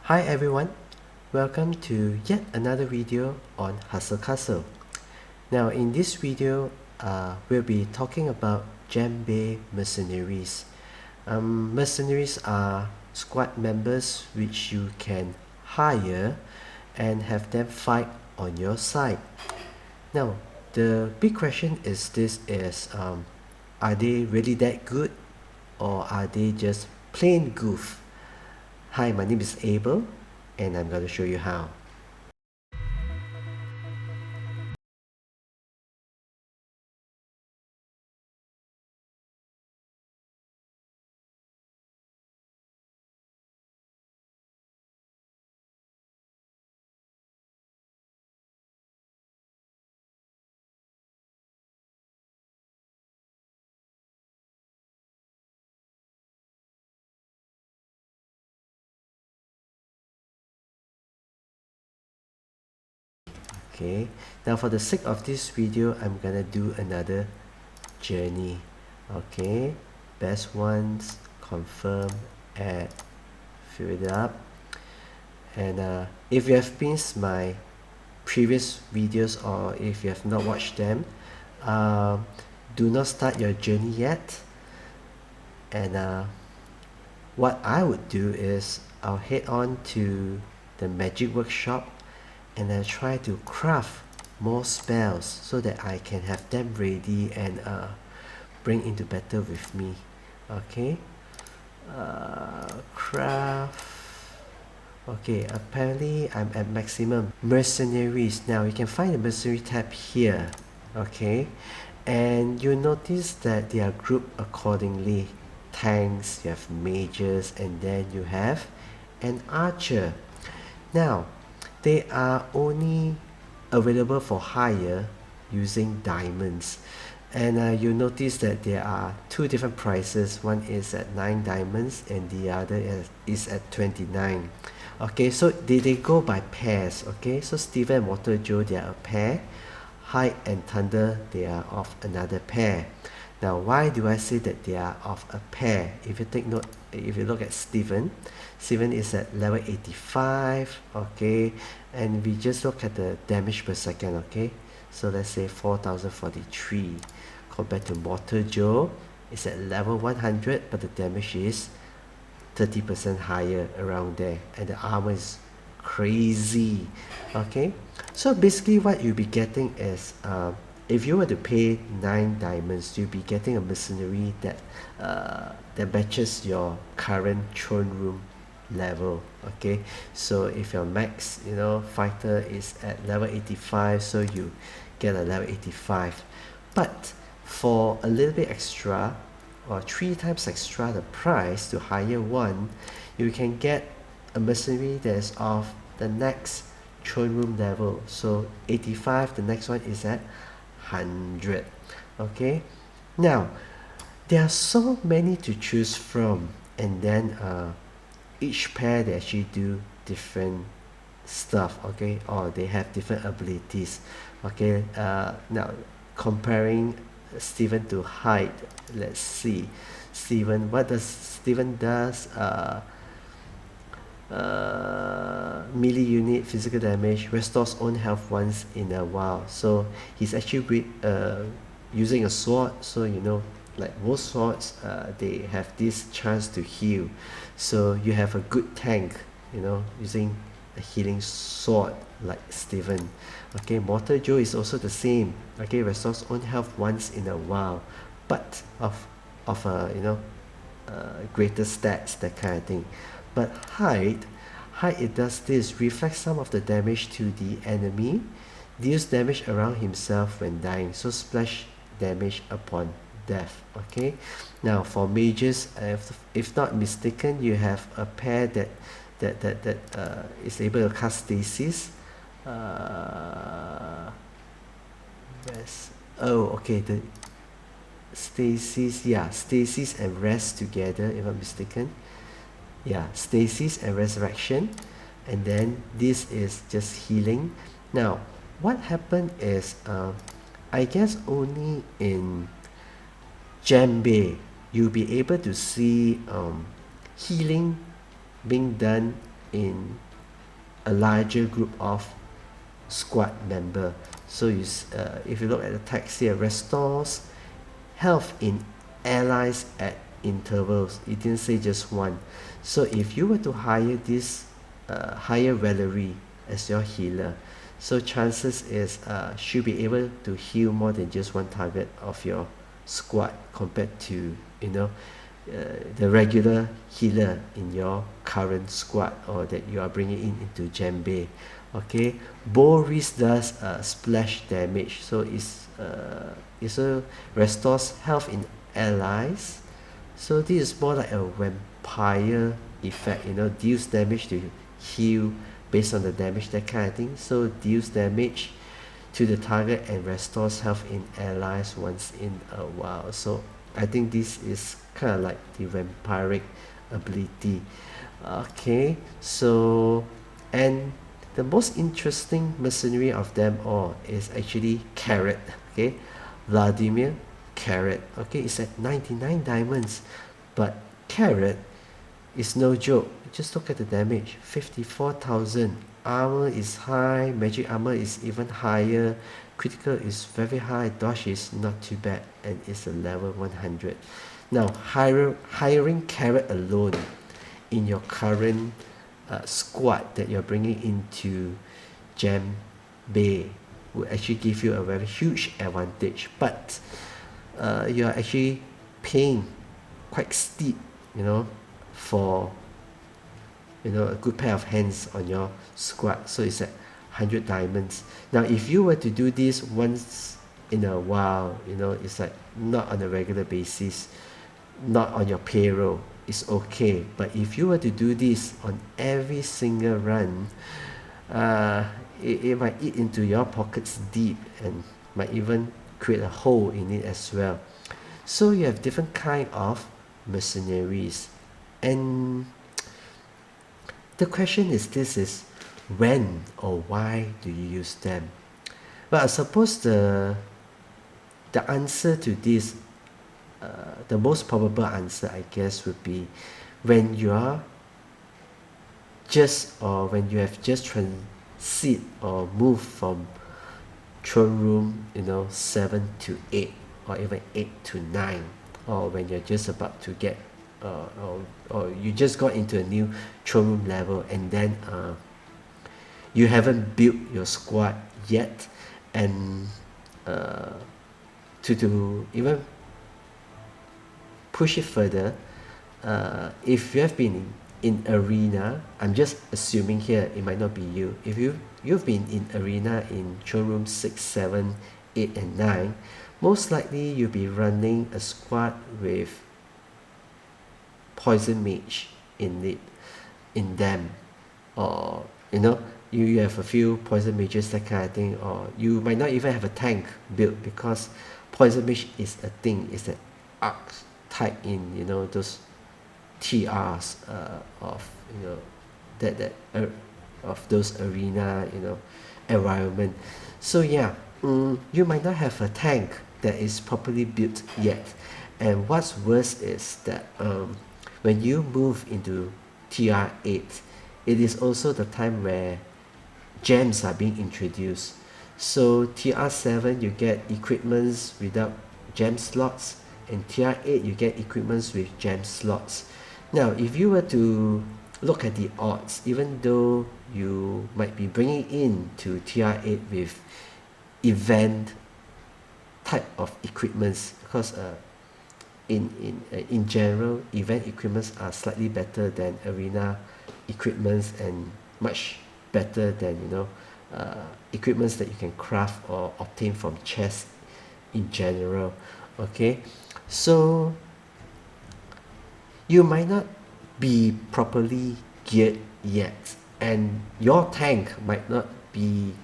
Hi everyone, welcome to yet another video on Hustle Castle. Now in this video, we'll be talking about Gem Bay Mercenaries. Mercenaries are squad members which you can hire and have them fight on your side. Now the big question is are they really that good or are they just plain goof? Hi, my name is Abel and I'm going to show you how. Okay, now for the sake of this video, I'm gonna do another journey. Okay, best ones, confirm, add, fill it up. And if you have missed my previous videos or if you have not watched them, do not start your journey yet. And what I would do is I'll head on to the magic workshop and I'll try to craft more spells so that I can have them ready and bring into battle with me. Okay, craft. Okay, apparently I'm at maximum. Mercenaries. Now you can find the mercenary tab here. Okay, and you notice that they are grouped accordingly. Tanks, you have mages, and then you have an archer. Now they are only available for hire using diamonds, and you notice that there are two different prices. One is at 9 diamonds and the other is at 29. Okay, so they go by pairs. Okay, so Steven and Water Joe, they are a pair. Hyde and Thunder, they are of another pair. Now why do I say that they are of a pair? If you take note, if you look at Steven is at level 85. Okay, and we just look at the damage per second. Okay, so let's say 4043 compared to Mortar Joe is at level 100, but the damage is 30% higher around there, and the armor is crazy. Okay, so basically what you'll be getting is if you were to pay 9 diamonds, you'll be getting a mercenary that matches your current throne room level. Okay, so if your max fighter is at level 85, so you get a level 85, but for a little bit extra or 3 times extra the price to hire one, you can get a mercenary that is of the next throne room level. So 85, the next one is at 100. Okay, now there are so many to choose from, and then each pair they actually do different stuff. Okay, or they have different abilities. Okay, now comparing Steven to Hyde, let's see. Steven, what does Steven does? Melee unit physical damage, restores own health once in a while. So he's actually using a sword, so like most swords, they have this chance to heal. So you have a good tank, using a healing sword like Steven. Okay, Mortar Joe is also the same. Okay, restores own health once in a while, but of greater stats, that kind of thing. But Hyde, it does this, reflects some of the damage to the enemy, deals damage around himself when dying, so splash damage upon death. Okay, now for mages, if not mistaken, you have a pair that is able to cast stasis. Okay, the stasis, yeah, stasis and rest together, if I'm mistaken. Yeah, stasis and resurrection, and then this is just healing. Now what happened is I guess only in Gem Bay you'll be able to see healing being done in a larger group of squad member. So if you look at the text here, restores health in allies at intervals. It didn't say just one. So if you were to hire this hire Valerie as your healer, so chances is she'll be able to heal more than just one target of your squad compared to the regular healer in your current squad or that you are bringing into Gem Bay. Okay, Boris does splash damage, so it restores health in allies. So this is more like a vampire effect, deals damage to heal based on the damage, that kind of thing. So deals damage to the target and restores health in allies once in a while. So I think this is kind of like the vampiric ability. Okay, so and the most interesting mercenary of them all is actually Carrot. Okay, Vladimir Carrot. Okay, it's at 99 diamonds, but Carrot is no joke. Just look at the damage, 54,000. Armor is high, magic armor is even higher, critical is very high, dodge is not too bad, and it's a level 100. Now hiring Carrot alone in your current squad that you're bringing into Gem Bay will actually give you a very huge advantage, but you're actually paying quite steep, for a good pair of hands on your squad. So it's at 100 diamonds. Now if you were to do this once in a while, it's like not on a regular basis, not on your payroll, it's okay. But if you were to do this on every single run, it might eat into your pockets deep and might even create a hole in it as well. So you have different kind of mercenaries, and the question is when or why do you use them? Well, I suppose the answer to this, the most probable answer, I guess, would be when you are when you have just transit or moved from throne room 7 to 8, or even 8 to 9, or when you're just about to get or you just got into a new throne room level, and then you haven't built your squad yet, and to even push it further, if you have been in arena, I'm just assuming here, it might not be you, if you've been in arena in throne room 6, 7, 8 and 9, most likely you'll be running a squad with poison mage in them, or you have a few poison mages, that kind of thing, or you might not even have a tank built, because poison mage is a thing, is an archetype in those TRs of that of those arena environment. So yeah, you might not have a tank that is properly built yet, and what's worse is that when you move into TR8, it is also the time where gems are being introduced. So TR7 you get equipments without gem slots, and TR8 you get equipments with gem slots. Now if you were to look at the odds, even though you might be bringing in to TR8 with event type of equipments, because in general event equipments are slightly better than arena equipments, and much better than equipments that you can craft or obtain from chests in general. Okay, so you might not be properly geared yet, and your tank might not be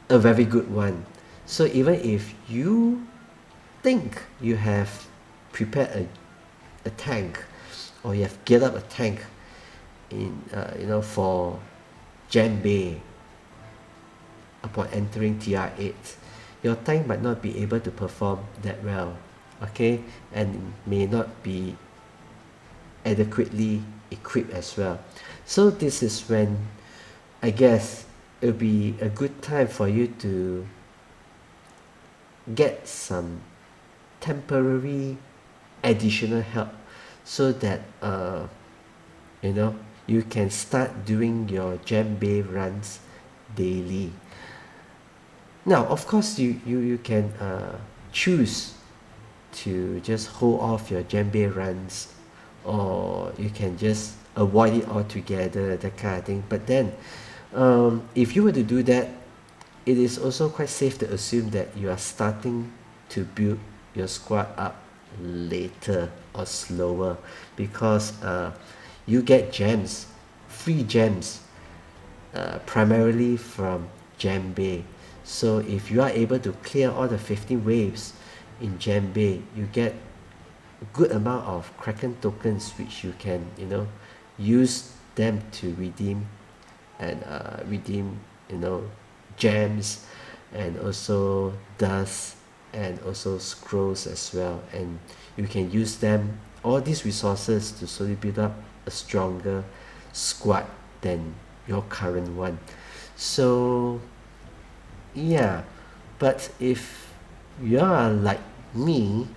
a very good one. So even if you think you have prepared a tank, or you have geared up a tank in for Gem Bay upon entering TR8, your tank might not be able to perform that well, okay, and may not be adequately equipped as well. So this is when I guess it'll be a good time for you to get some temporary additional help so that you know you can start doing your Gem Bay runs daily. Now of course you can choose to just hold off your Gem Bay runs, or you can just avoid it altogether, that kind of thing. But then if you were to do that, it is also quite safe to assume that you are starting to build your squad up later or slower, because you get gems, free gems, primarily from Gem Bay. So if you are able to clear all the 15 waves in Gem Bay, you get a good amount of Kraken tokens, which you can use them to redeem and redeem gems, and also dust, and also scrolls as well. And you can use them, all these resources, to slowly build up a stronger squad than your current one. So yeah, but if you are like me,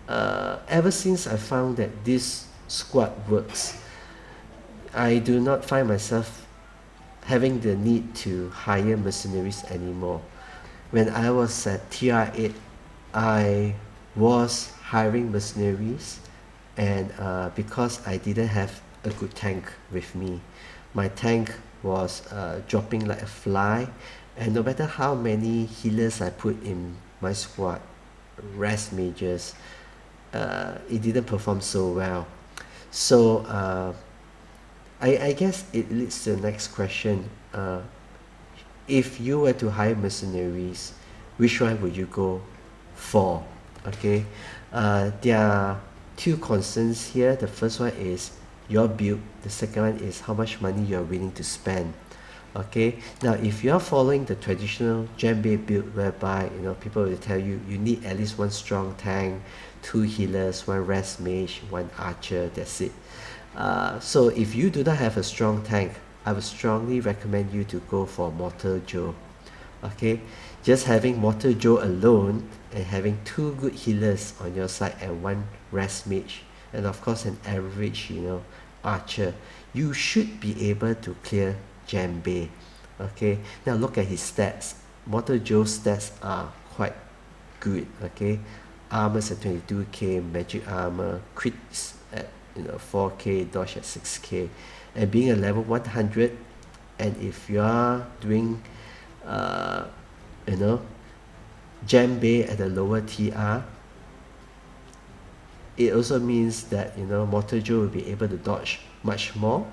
ever since I found that this squad works, I do not find myself having the need to hire mercenaries anymore. When I was at TR8, I was hiring mercenaries, and because I didn't have a good tank with me, my tank was dropping like a fly, and no matter how many healers I put in my squad, rest mages, it didn't perform so well. So I guess it leads to the next question. If you were to hire mercenaries, which one would you go for? Okay, there are two concerns here. The first one is your build. The second one is how much money you are willing to spend. Okay, now if you are following the traditional Gem Bay build, whereby people will tell you you need at least one strong tank, two healers, one rest mage, one archer, that's it. So if you do not have a strong tank, I would strongly recommend you to go for Mortal Joe. Okay, just having Mortal Joe alone and having two good healers on your side and one rest mage, and of course an average archer, you should be able to clear Gem Bay. Okay, now look at his stats. Mortal Joe's stats are quite good. Okay, armor's at 22k, magic armor, crits at 4k, dodge at 6k, and being a level 100, and if you are doing you know Gem Bay at a lower TR, it also means that Mortal Joe will be able to dodge much more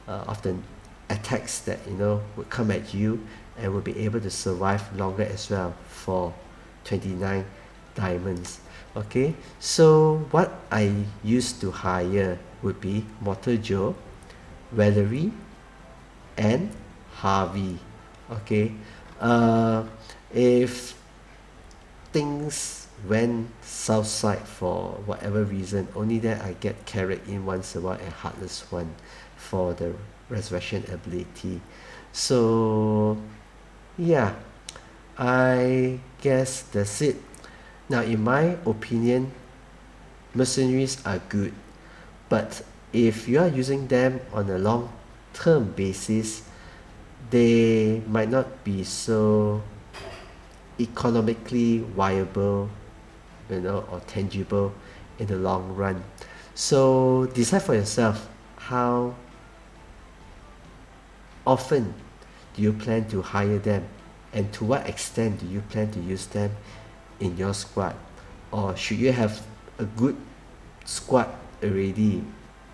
of the attacks that would come at you, and will be able to survive longer as well for 29 diamonds. Okay, so what I used to hire would be Mortal Joe, Valerie, and Harvey. Okay, if things went south side for whatever reason, only then I get carried in once a while, and Heartless one for the resurrection ability. So yeah, I guess that's it. Now in my opinion, mercenaries are good, but if you are using them on a long term basis, they might not be so economically viable or tangible in the long run. So decide for yourself, how often do you plan to hire them, and to what extent do you plan to use them in your squad? Or should you have a good squad already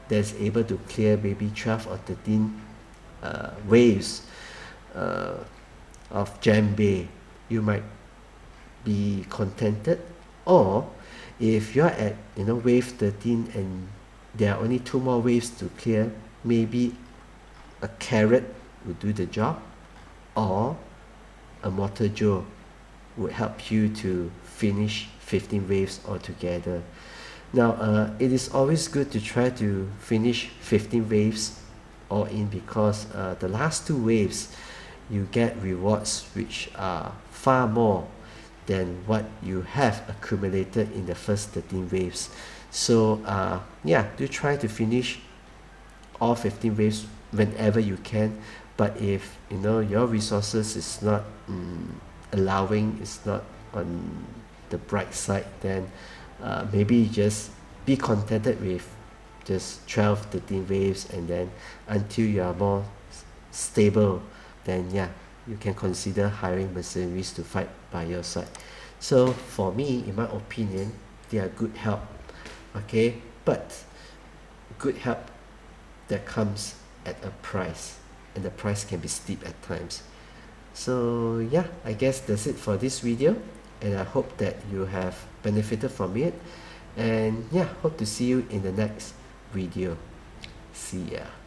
that's able to clear maybe 12 or 13 waves of Gem Bay, you might be contented. Or if you're at wave 13 and there are only 2 more waves to clear, maybe a carrot would do the job, or a Mortar Joe would help you to finish 15 waves altogether. Now it is always good to try to finish 15 waves all in, because the last 2 waves you get rewards which are far more than what you have accumulated in the first 13 waves. So yeah, do try to finish all 15 waves whenever you can. But if you know your resources is not allowing, it's not on the bright side, then maybe just be contented with just 12 13 waves, and then until you are more stable, then yeah, you can consider hiring mercenaries to fight by your side. So for me, in my opinion, they are good help, okay, but good help that comes at a price, and the price can be steep at times. So yeah, I guess that's it for this video, and I hope that you have benefited from it, and yeah, hope to see you in the next video. See ya.